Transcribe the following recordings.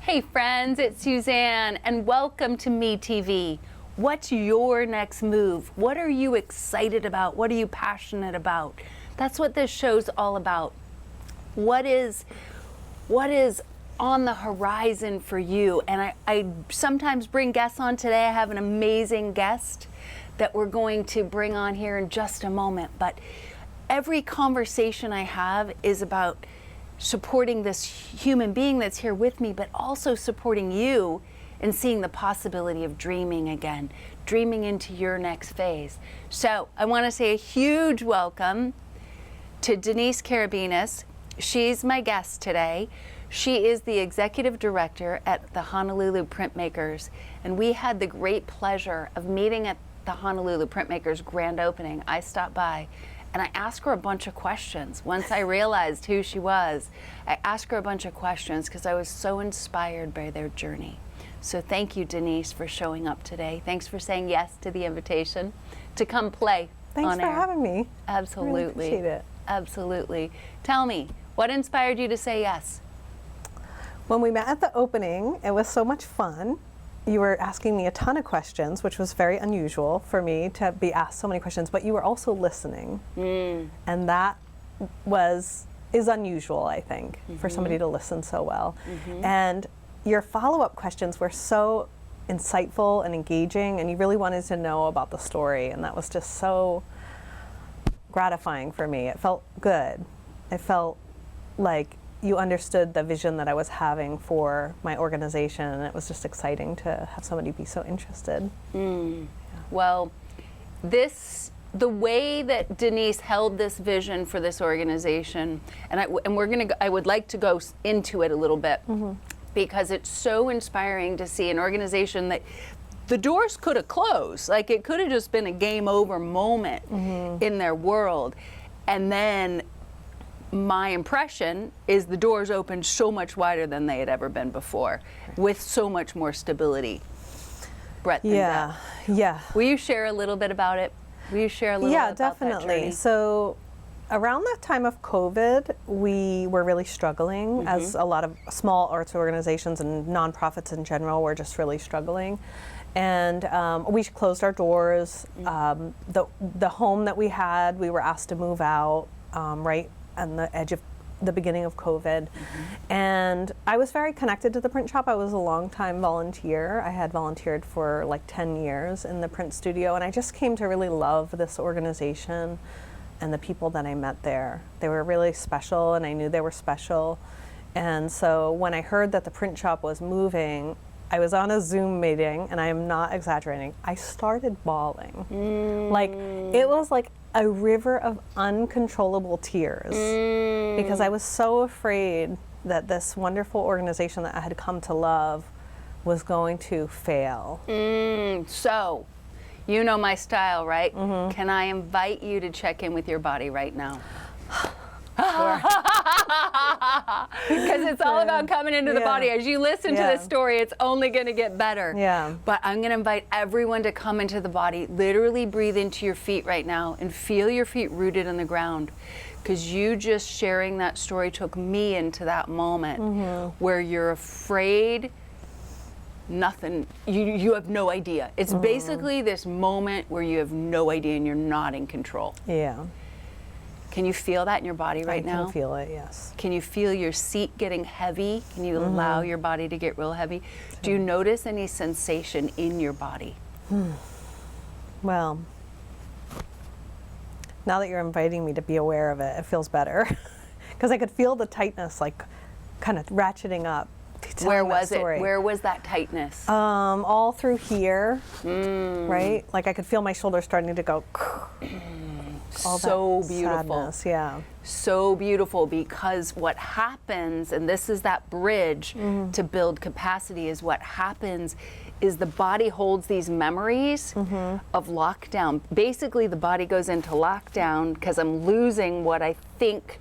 Hey friends, it's Suzanne and welcome to Me TV. What's your next move? What are you excited about? What are you passionate about? That's what this show's all about. What is on the horizon for you? And I sometimes bring guests on. Today I have an amazing guest that we're going to bring on here in just a moment. But every conversation I have is about supporting this human being that's here with me, but also supporting you and seeing the possibility of dreaming again, dreaming into your next phase. So I want to say a huge welcome to Denise Karabinas. She's my guest today. She is the executive director at the Honolulu Printmakers, and we had the great pleasure of meeting at the Honolulu Printmakers grand opening. I stopped by and I asked her a bunch of questions. Once I realized who she was, I asked her a bunch of questions because I was so inspired by their journey. So thank you, Denise, for showing up today. Thanks for saying yes to the invitation to come play Thanks on for air. having me. Absolutely. I really appreciate it. Absolutely. Tell me, what inspired you to say yes? When we met at the opening, it was so much fun. You were asking me a ton of questions, which was very unusual for me to be asked so many questions, but you were also listening. And that is unusual, I think, for somebody to listen so well. And your follow-up questions were so insightful and engaging, and you really wanted to know about the story, and that was just so gratifying for me. It felt good. It felt like you understood the vision that I was having for my organization, and it was just exciting to have somebody be so interested. Well, the way that Denise held this vision for this organization, and I would like to go into it a little bit, because it's so inspiring to see an organization that the doors could have closed, like it could have just been a game over moment in their world, and then my impression is the doors opened so much wider than they had ever been before, with so much more stability, breadth and depth. Yeah. Will you share a little bit about it? Will you share a little bit about that journey? So around that time of COVID, we were really struggling, as a lot of small arts organizations and nonprofits in general were just really struggling. And we closed our doors. The home that we had, we were asked to move out right on the edge of the beginning of COVID. And I was very connected to the print shop. I was a long-time volunteer. I had volunteered for like 10 years in the print studio, and I just came to really love this organization and the people that I met there. They were really special, and I knew they were special. And so when I heard that the print shop was moving, I was on a Zoom meeting, and I am not exaggerating, I started bawling. Like, it was like a river of uncontrollable tears, because I was so afraid that this wonderful organization that I had come to love was going to fail. So, you know my style, right? Can I invite you to check in with your body right now? Because it's all about coming into the body. As you listen to this story, it's only going to get better. But I'm going to invite everyone to come into the body. Literally breathe into your feet right now and feel your feet rooted in the ground. Because you just sharing that story took me into that moment where you're afraid, nothing, you have no idea. It's basically this moment where you have no idea and you're not in control. Can you feel that in your body right now? I can feel it, yes. Can you feel your seat getting heavy? Can you allow your body to get real heavy? Do you notice any sensation in your body? Well, now that you're inviting me to be aware of it, it feels better. Because I could feel the tightness, like, kind of ratcheting up. Where was it? Where was that tightness? All through here, right? Like I could feel my shoulders starting to go. All so that beautiful. Sadness, So beautiful, because what happens, and this is that bridge to build capacity, is what happens is the body holds these memories of lockdown. Basically, the body goes into lockdown because I'm losing what I think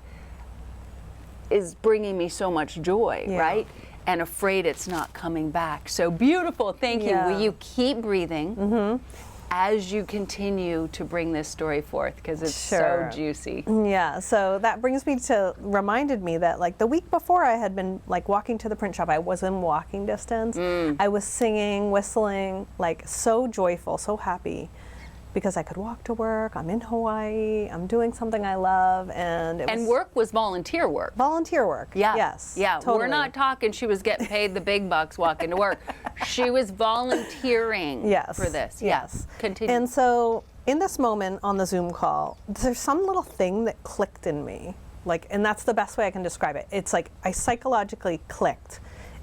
is bringing me so much joy, right? And afraid it's not coming back. So beautiful, thank you. Will you keep breathing as you continue to bring this story forth, because it's Sure. so juicy. Yeah, so that reminded me that like the week before I had been like walking to the print shop, I was in walking distance. I was singing, whistling, like so joyful, so happy because I could walk to work. I'm in Hawaii, I'm doing something I love, and it was Work was volunteer work. volunteer work. Yeah. Yes. Yeah. Totally. We're not talking she was getting paid the big bucks walking to work. She was volunteering Yes. for this. Yes. Yeah. Continue. And so in this moment on the Zoom call, there's some little thing that clicked in me. Like, and that's the best way I can describe it. It's like I psychologically clicked.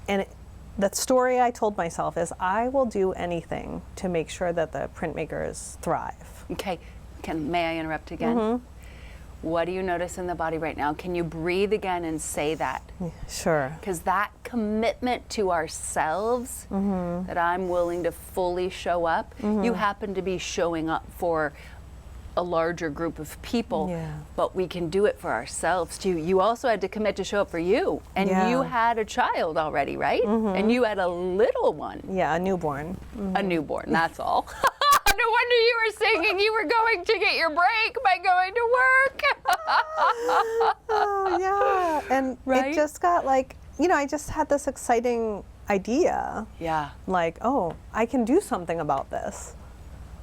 And the story I told myself is I will do anything to make sure that the printmakers thrive. Okay. May I interrupt again? What do you notice in the body right now? Can you breathe again and say that? Sure. Because that commitment to ourselves, that I'm willing to fully show up, you happen to be showing up for a larger group of people, Yeah. but we can do it for ourselves too. You also had to commit to show up for you, and Yeah. you had a child already, right? And you had a little one, Yeah, a newborn. a newborn, that's all. No wonder you were singing you were going to get your break by going to work. Oh, yeah. And Right? it just got like, I just had this exciting idea. Yeah. Like, oh, I can do something about this.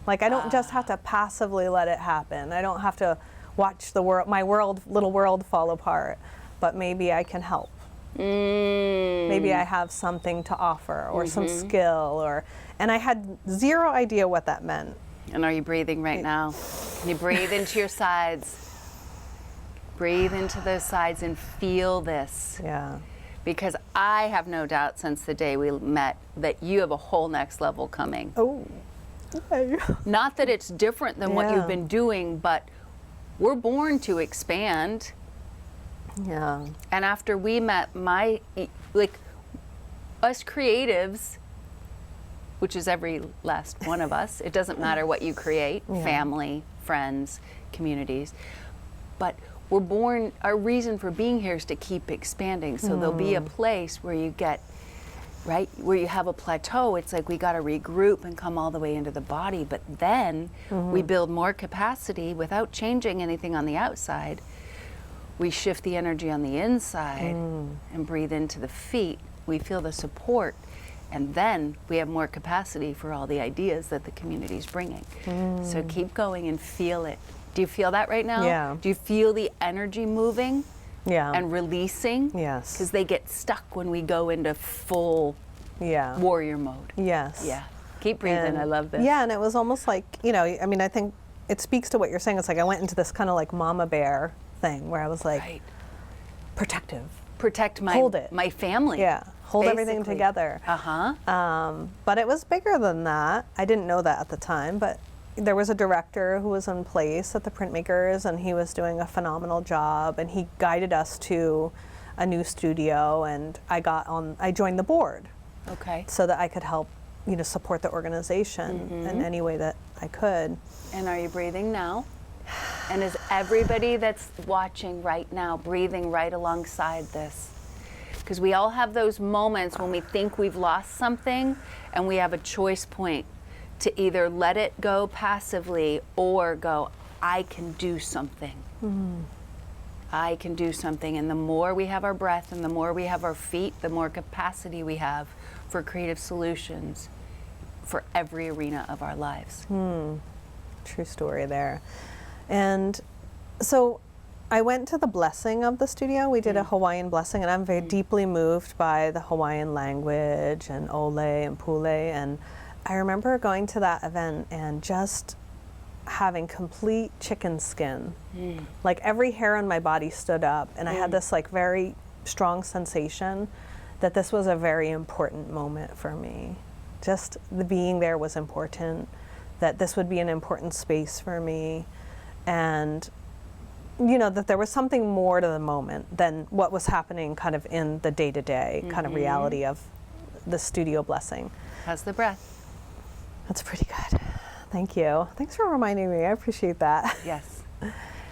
Like, I don't just have to passively let it happen. I don't have to watch my little world fall apart, but maybe I can help. Maybe I have something to offer or some skill and I had zero idea what that meant. And are you breathing right now? Can you breathe into your sides? Breathe into those sides and feel this. Yeah. Because I have no doubt since the day we met that you have a whole next level coming. Oh. Okay. Not that it's different than what Yeah. you've been doing, but we're born to expand. Yeah. And after we met, us creatives, which is every last one of us, it doesn't matter what you create, family, friends, communities, but we're born, our reason for being here is to keep expanding. So there'll be a place where you get, right, where you have a plateau. It's like we got to regroup and come all the way into the body, but then we build more capacity without changing anything on the outside. We shift the energy on the inside and breathe into the feet. We feel the support, and then we have more capacity for all the ideas that the community is bringing. So keep going and feel it. Do you feel that right now? Yeah. Do you feel the energy moving Yeah. and releasing? Yes. Because they get stuck when we go into full Yeah. warrior mode. Yes. Yeah. Keep breathing. And I love this. Yeah, and it was almost like, I mean, I think it speaks to what you're saying. It's like I went into this kind of like mama bear thing where I was like Right. protective. Protect Hold it. my family. Yeah. Hold everything basically. together. Uh-huh. But it was bigger than that. I didn't know that at the time, but there was a director who was in place at the printmakers, and he was doing a phenomenal job, and he guided us to a new studio, and I joined the board Okay. so that I could help, support the organization in any way that I could. And are you breathing now? And is everybody that's watching right now breathing right alongside this? Because we all have those moments when we think we've lost something and we have a choice point to either let it go passively or go, I can do something. I can do something. And the more we have our breath and the more we have our feet, the more capacity we have for creative solutions for every arena of our lives. True story there. And so I went to the blessing of the studio. We did a Hawaiian blessing, and I'm very deeply moved by the Hawaiian language and ole and pule. And I remember going to that event and just having complete chicken skin. Like every hair on my body stood up, and I had this like very strong sensation that this was a very important moment for me. Just the being there was important, that this would be an important space for me, and that there was something more to the moment than what was happening kind of in the day-to-day kind of reality of the studio blessing. How's the breath? That's pretty good. Thank you. Thanks for reminding me. I appreciate that. Yes.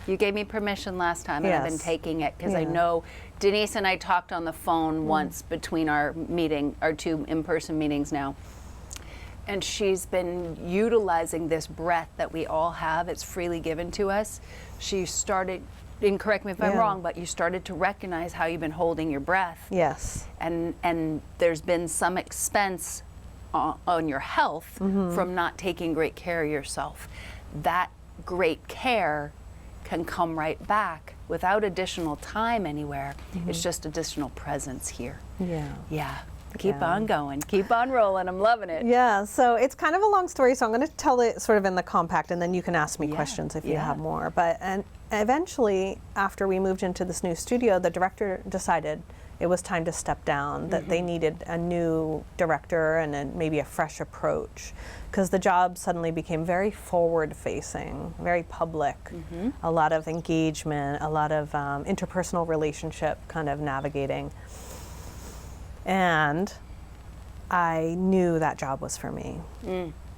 You gave me permission last time, and I've been Yes. taking it because I Yeah. know Denise and I talked on the phone once between our two in-person meetings now. and she's been utilizing this breath that we all have. It's freely given to us. She started, and correct me if I'm wrong, but you started to recognize how you've been holding your breath. Yes. And there's been some expense on your health from not taking great care of yourself. That great care can come right back without additional time anywhere. It's just additional presence here. Yeah. Yeah. Keep on going. Keep on rolling. I'm loving it. Yeah, so it's kind of a long story, so I'm going to tell it sort of in the compact, and then you can ask me questions if you have more. And eventually, after we moved into this new studio, the director decided it was time to step down, that they needed a new director and maybe a fresh approach, because the job suddenly became very forward-facing, very public, a lot of engagement, a lot of interpersonal relationship kind of navigating. And I knew that job was for me.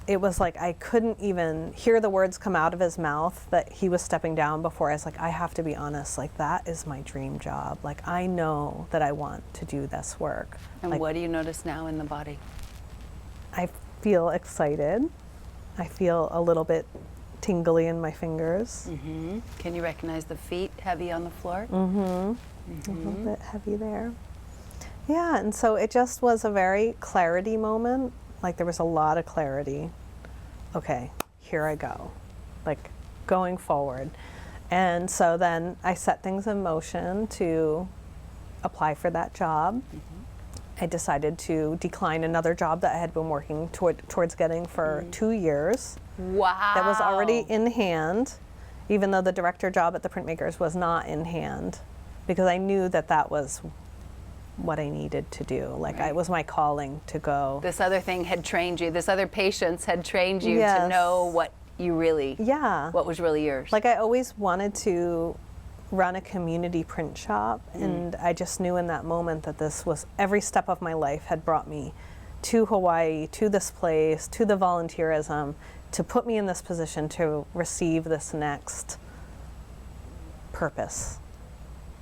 It was like I couldn't even hear the words come out of his mouth that he was stepping down before I was like, I have to be honest, like that is my dream job. Like I know that I want to do this work. And like, what do you notice now in the body? I feel excited. I feel a little bit tingly in my fingers. Can you recognize the feet heavy on the floor? A little bit heavy there. Yeah, and so it just was a very clarity moment. Like there was a lot of clarity. Okay, here I go. Like going forward. And so then I set things in motion to apply for that job. I decided to decline another job that I had been working towards getting for 2 years. Wow. That was already in hand, even though the director job at the printmakers was not in hand, because I knew that that was what I needed to do. Like it was my calling to go. This other thing had trained you. This other patience had trained you to know what you really, what was really yours. Like I always wanted to run a community print shop, and I just knew in that moment that this was, every step of my life had brought me to Hawaii, to this place, to the volunteerism, to put me in this position to receive this next purpose.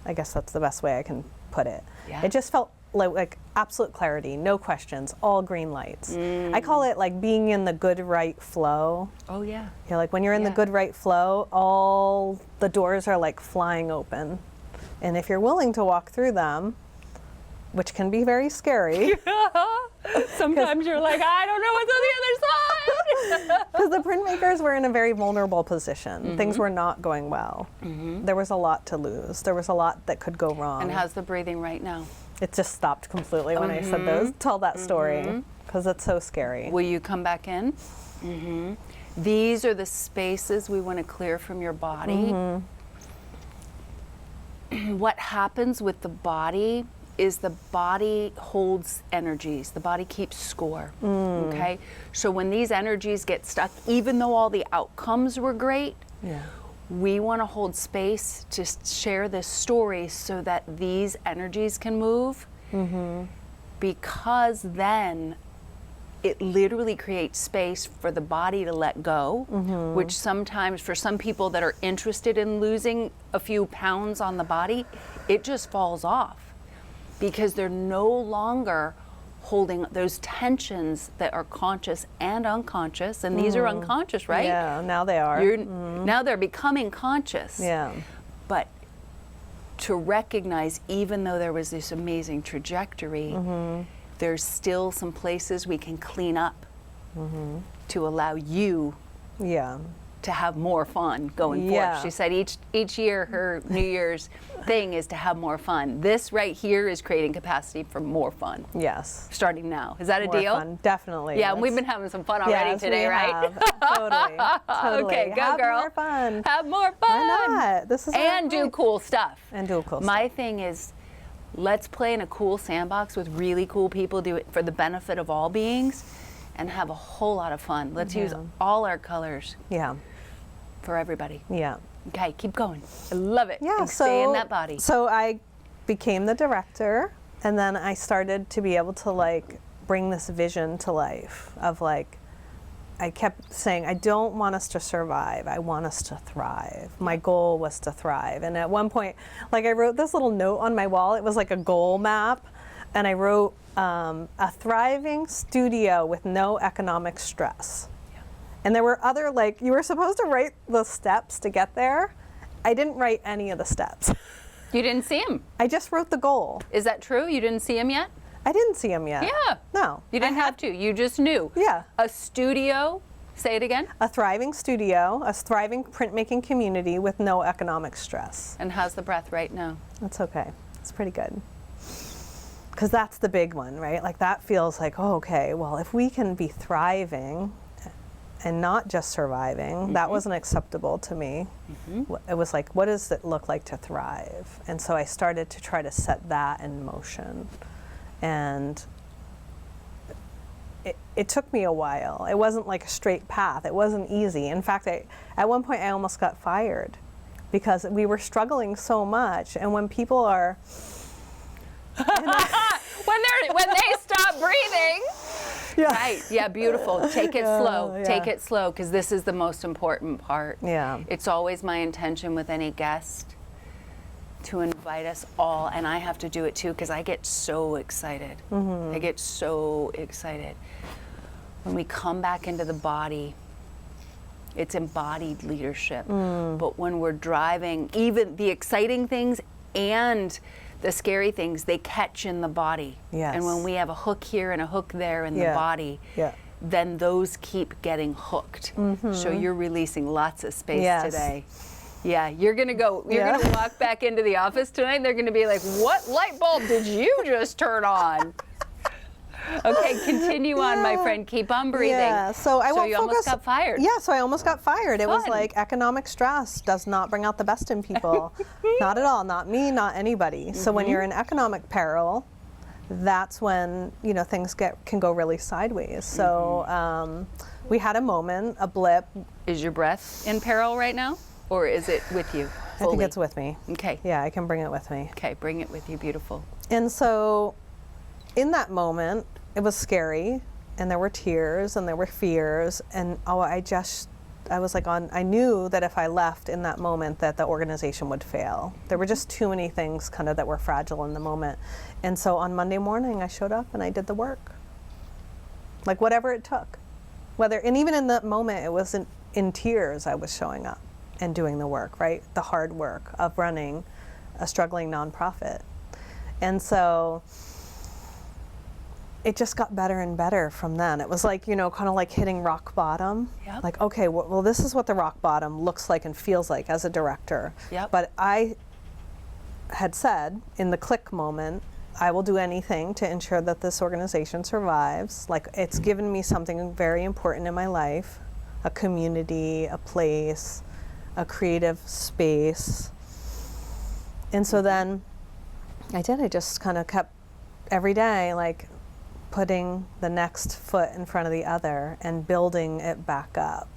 I guess that's the best way I can put it. Yeah. It just felt like absolute clarity, no questions, all green lights. I call it like being in the good right flow. Oh yeah. You know, like when you're in the good right flow, all the doors are like flying open. And if you're willing to walk through them, which can be very scary. Sometimes you're like, I don't know what's on the other side. Because the printmakers were in a very vulnerable position. Things were not going well. There was a lot to lose. There was a lot that could go wrong. And how's the breathing right now? It just stopped completely when I said tell that story, because it's so scary. Will you come back in? These are the spaces we want to clear from your body. What happens with the body is the body holds energies. The body keeps score, okay? So when these energies get stuck, even though all the outcomes were great, we want to hold space to share this story so that these energies can move, because then it literally creates space for the body to let go, which sometimes for some people that are interested in losing a few pounds on the body, it just falls off because they're no longer holding those tensions that are conscious and unconscious, and these are unconscious, right? Yeah, now they are. Now they're becoming conscious. Yeah. But to recognize, even though there was this amazing trajectory, there's still some places we can clean up to allow you to have more fun going forward. She said each year her New Year's thing is to have more fun. This right here is creating capacity for more fun. Yes. Starting now. Is that a More deal? fun, definitely. Yeah, and we've been having some fun already today, right? Totally. Okay, go have girl. More fun. Have more fun. Why not? This is and do cool stuff. And do cool stuff. My thing is, let's play in a cool sandbox with really cool people, do it for the benefit of all beings, and have a whole lot of fun. Let's use all our colors for everybody. Yeah. Okay, keep going. I love it. Yeah, and stay in that body. So I became the director, and then I started to be able to like bring this vision to life of like, I kept saying, I don't want us to survive. I want us to thrive. My goal was to thrive. And at one point, like I wrote this little note on my wall. It was like a goal map And I wrote a thriving studio with no economic stress. Yeah. And there were other, like, you were supposed to write the steps to get there. I didn't write any of the steps. You didn't see him. I just wrote the goal. Is that true? You didn't see him yet? I didn't see him yet. Yeah. No. You didn't have to. You just knew. Yeah. A studio. Say it again. A thriving studio, a thriving printmaking community with no economic stress. And how's the breath right now? That's okay. It's pretty good. Because that's the big one, right? Like that feels like, oh, okay, well, if we can be thriving and not just surviving, that wasn't acceptable to me. It was like, what does it look like to thrive? And so I started to try to set that in motion. And it took me a while. It wasn't like a straight path. It wasn't easy. In fact, at one point I almost got fired because we were struggling so much. And when people are when they stop breathing. Yeah. Right. Yeah, beautiful. Take it slow. Yeah. Take it slow, because this is the most important part. Yeah. It's always my intention with any guest to invite us all, and I have to do it too, because I get so excited. I get so excited. When we come back into the body, it's embodied leadership. But when we're driving, even the exciting things and the scary things, they catch in the body. Yes. And when we have a hook here and a hook there in the body, then those keep getting hooked. So you're releasing lots of space today. Yeah, you're gonna gonna walk back into the office tonight and they're gonna be like, what light bulb did you just turn on? Okay, continue on, my friend. Keep on breathing. Yeah, so I won't you focus. Almost got fired. Yeah, so I almost got fired. It was Fun. like economic stress does not bring out the best in people. Not at all. Not me. Not anybody. So when you're in economic peril, that's when things can go really sideways. So we had a moment, a blip. Is your breath in peril right now, or is it with you fully? I think it's with me. Okay. Yeah, I can bring it with me. Okay, bring it with you. Beautiful. And so in that moment, it was scary, and there were tears and there were fears, and I was like I knew that if I left in that moment that the organization would fail. There were just too many things kind of that were fragile in the moment. And so on Monday morning I showed up and I did the work. Like whatever it took. And even in that moment it wasn't in tears, I was showing up and doing the work, right? The hard work of running a struggling nonprofit. And so it just got better and better from then. It was like, kind of like hitting rock bottom. Yep. Like, okay, well, this is what the rock bottom looks like and feels like as a director. Yep. But I had said in the click moment, I will do anything to ensure that this organization survives. Like, it's given me something very important in my life, a community, a place, a creative space. And so then I just kind of kept every day, like, putting the next foot in front of the other and building it back up.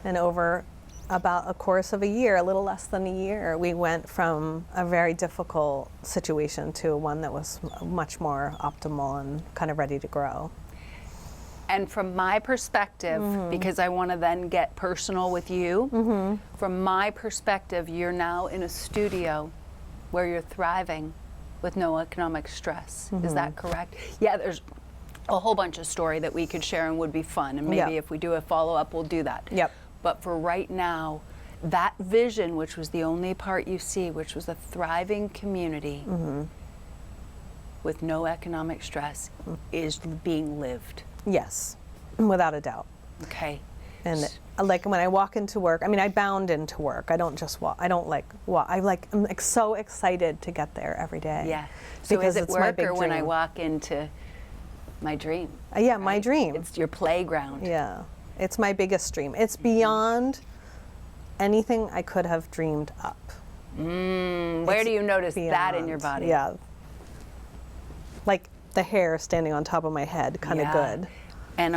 And over about a course of a year, a little less than a year, we went from a very difficult situation to one that was much more optimal and kind of ready to grow. And from my perspective, because I want to then get personal with you, from my perspective, you're now in a studio where you're thriving with no economic stress. Is that correct? Yeah, there's a whole bunch of story that we could share and would be fun. And maybe if we do a follow-up, we'll do that. Yep. But for right now, that vision, which was the only part you see, which was a thriving community with no economic stress, is being lived. Yes, without a doubt. Okay. And like when I walk into work, I bound into work. I don't just walk. I don't like walk. I'm like so excited to get there every day. Yeah. So because is it it's my work big or when I dream. walk into my dream? Yeah, my dream. It's your playground. Yeah, it's my biggest dream. It's beyond anything I could have dreamed up. Where do you notice that in your body? Yeah. Like the hair standing on top of my head, kind of good. And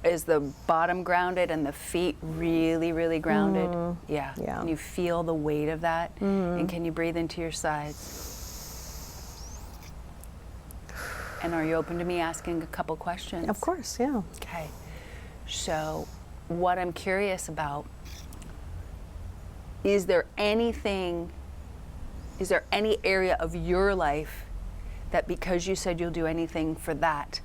is the bottom grounded and the feet really, really grounded? Yeah. Yeah. Can you feel the weight of that? And can you breathe into your sides? And are you open to me asking a couple questions? Of course, yeah. Okay. So what I'm curious about, is there any area of your life that because you said you'll do anything for that,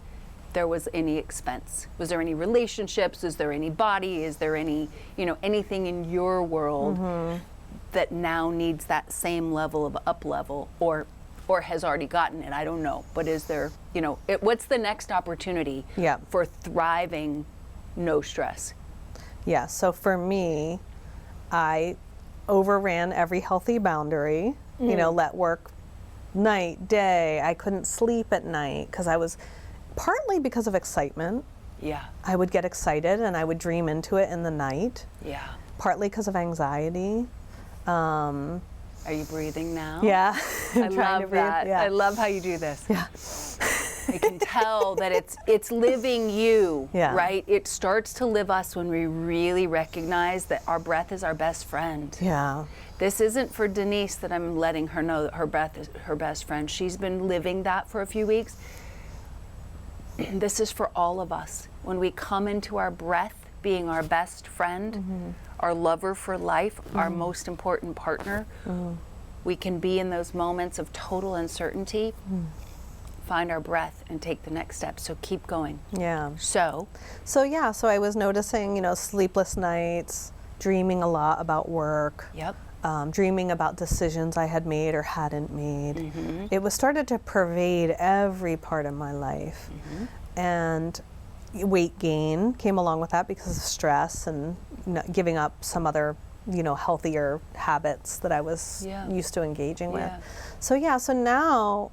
there was any expense? Was there any relationships? Is there any body? Is there any, anything in your world that now needs that same level of up level or has already gotten it? I don't know. But is there, what's the next opportunity for thriving, no stress? Yeah, so for me, I overran every healthy boundary, let work night, day. I couldn't sleep at night because I was, partly because of excitement. Yeah. I would get excited and I would dream into it in the night. Yeah. Partly because of anxiety. Are you breathing now? Yeah. I love that. Yeah. I love how you do this. Yeah. I can tell that it's living you, Yeah. right? It starts to live us when we really recognize that our breath is our best friend. Yeah. This isn't for Denise that I'm letting her know that her breath is her best friend. She's been living that for a few weeks. This is for all of us. When we come into our breath being our best friend, our lover for life, our most important partner, we can be in those moments of total uncertainty, find our breath and take the next step. So keep going. Yeah. So I was noticing, sleepless nights, dreaming a lot about work. Yep. Dreaming about decisions I had made or hadn't made. It was started to pervade every part of my life. And weight gain came along with that because of stress and giving up some other, healthier habits that I was used to engaging with. So now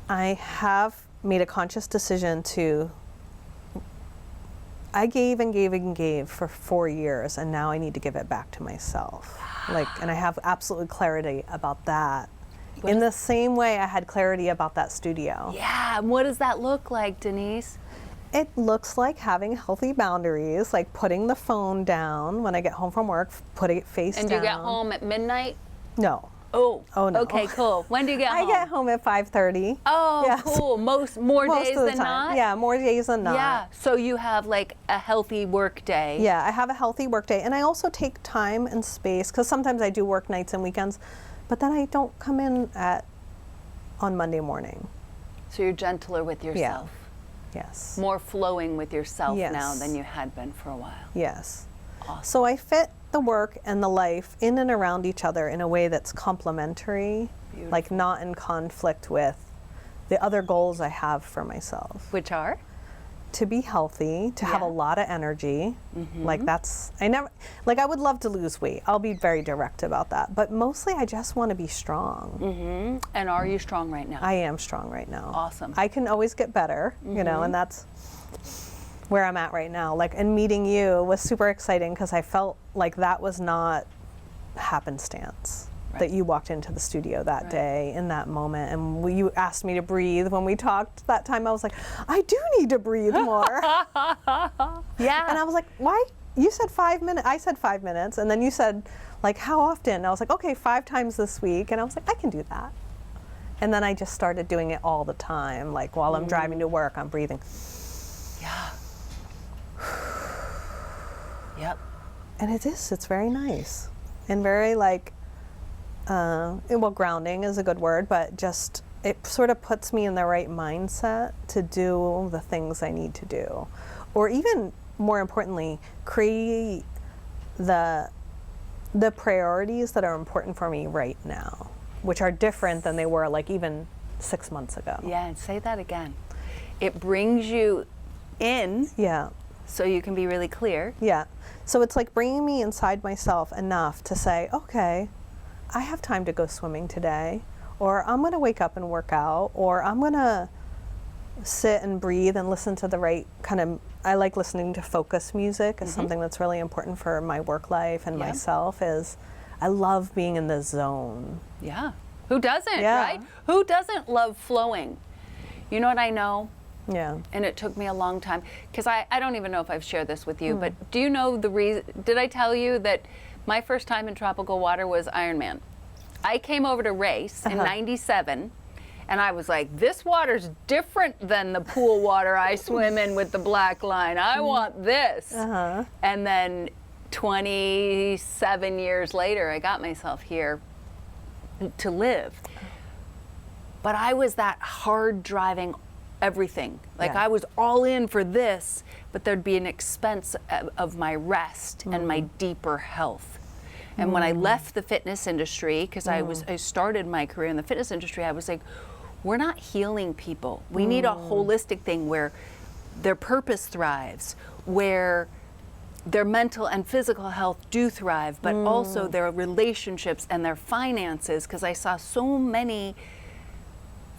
I have made a conscious decision I gave and gave and gave for 4 years, and now I need to give it back to myself. And I have absolute clarity about that. In the same way I had clarity about that studio. yeah, and what does that look like, Denise? It looks like having healthy boundaries, like putting the phone down when I get home from work, putting it face down. And do you get home at midnight? No. Oh no. Okay, cool. When do you get home? I get home at 5:30. Oh, Yes. cool. More Most days of the than time. not? Yeah, more days than not. Yeah, so you have like a healthy work day. Yeah, I have a healthy work day, and I also take time and space because sometimes I do work nights and weekends, but then I don't come in on Monday morning. So you're gentler with yourself. Yes. More flowing with yourself Yes. now than you had been for a while. Yes. Awesome. So I fit the work and the life in and around each other in a way that's complementary, like not in conflict with the other goals I have for myself. Which are? To be healthy, to have a lot of energy. Like I would love to lose weight. I'll be very direct about that. But mostly I just want to be strong. And are you strong right now? I am strong right now. Awesome. I can always get better, and that's where I'm at right now. And meeting you was super exciting because I felt like that was not happenstance. That you walked into the studio that day in that moment, and you asked me to breathe when we talked that time. I was like, I do need to breathe more. Yeah. And I was like, why? You said 5 minutes. I said 5 minutes, and then you said, how often? And I was like, okay, 5 times this week. And I was like, I can do that. And then I just started doing it all the time. While I'm driving to work, I'm breathing. Yeah. Yep. And it's very nice and very grounding is a good word, but just it sort of puts me in the right mindset to do the things I need to do, or even more importantly, create the priorities that are important for me right now, which are different than they were even 6 months ago. Yeah, and say that again. It brings you in. Yeah. So you can be really clear. Yeah. So it's bringing me inside myself enough to say, okay, I have time to go swimming today, or I'm going to wake up and work out, or I'm going to sit and breathe and listen to the right kind of, I like listening to focus music is something that's really important for my work life and myself is I love being in the zone. Yeah. Who doesn't, Yeah. right? Who doesn't love flowing? You know what I know? Yeah. And it took me a long time, because I don't even know if I've shared this with you, but do you know the reason, did I tell you that my first time in tropical water was Ironman? I came over to race in 97, and I was like, this water's different than the pool water I swim in with the black line. I want this. And then 27 years later, I got myself here to live. but I was that hard driving everything. Like Yeah. I was all in for this, but there'd be an expense of my rest and my deeper health. And when I left the fitness industry, because I started my career in the fitness industry, I was like, we're not healing people. We need a holistic thing where their purpose thrives, where their mental and physical health do thrive, but also their relationships and their finances, because I saw so many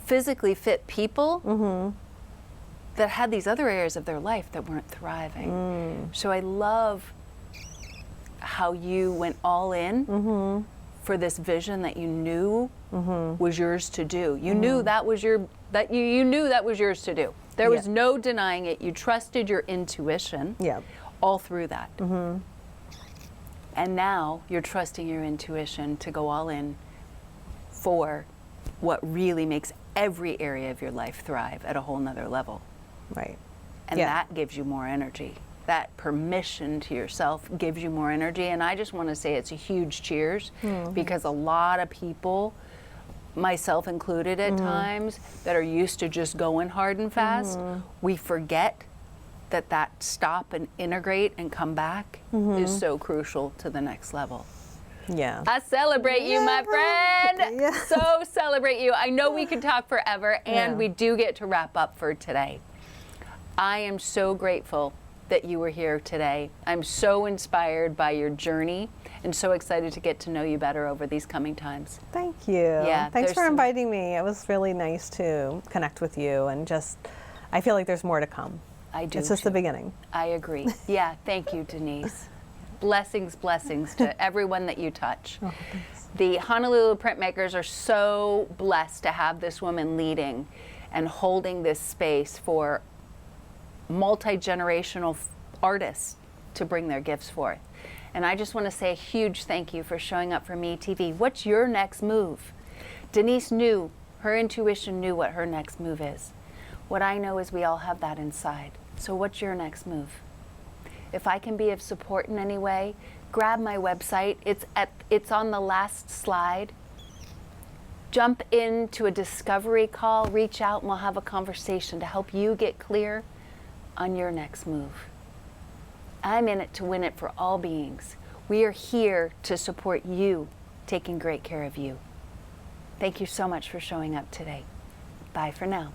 physically fit people that had these other areas of their life that weren't thriving. So I love how you went all in for this vision that you knew was yours to do. You knew that was you knew that was yours to do. There was no denying it. You trusted your intuition all through that. And now you're trusting your intuition to go all in for what really makes every area of your life thrive at a whole nother level. Right. And that gives you more energy. That permission to yourself gives you more energy. And I just want to say it's a huge cheers, because a lot of people, myself included at times, that are used to just going hard and fast, we forget that stop and integrate and come back is so crucial to the next level. Yeah. I celebrate you, my friend. Yeah. So celebrate you. I know we could talk forever, and we do get to wrap up for today. I am so grateful that you were here today. I'm so inspired by your journey and so excited to get to know you better over these coming times. Thank you. Yeah, Thanks there's for some- inviting me. It was really nice to connect with you, and just, I feel like there's more to come. I do. It's just the beginning. I agree. Yeah, thank you, Denise. Blessings, blessings to everyone that you touch. Oh, thanks. The Honolulu printmakers are so blessed to have this woman leading and holding this space for multi-generational artists to bring their gifts forth. And I just want to say a huge thank you for showing up for Me TV. What's your next move? Denise knew, her intuition knew what her next move is. What I know is we all have that inside. So what's your next move? If I can be of support in any way, grab my website. It's on the last slide. Jump into a discovery call, reach out, and we'll have a conversation to help you get clear on your next move. I'm in it to win it for all beings. We are here to support you, taking great care of you. Thank you so much for showing up today. Bye for now.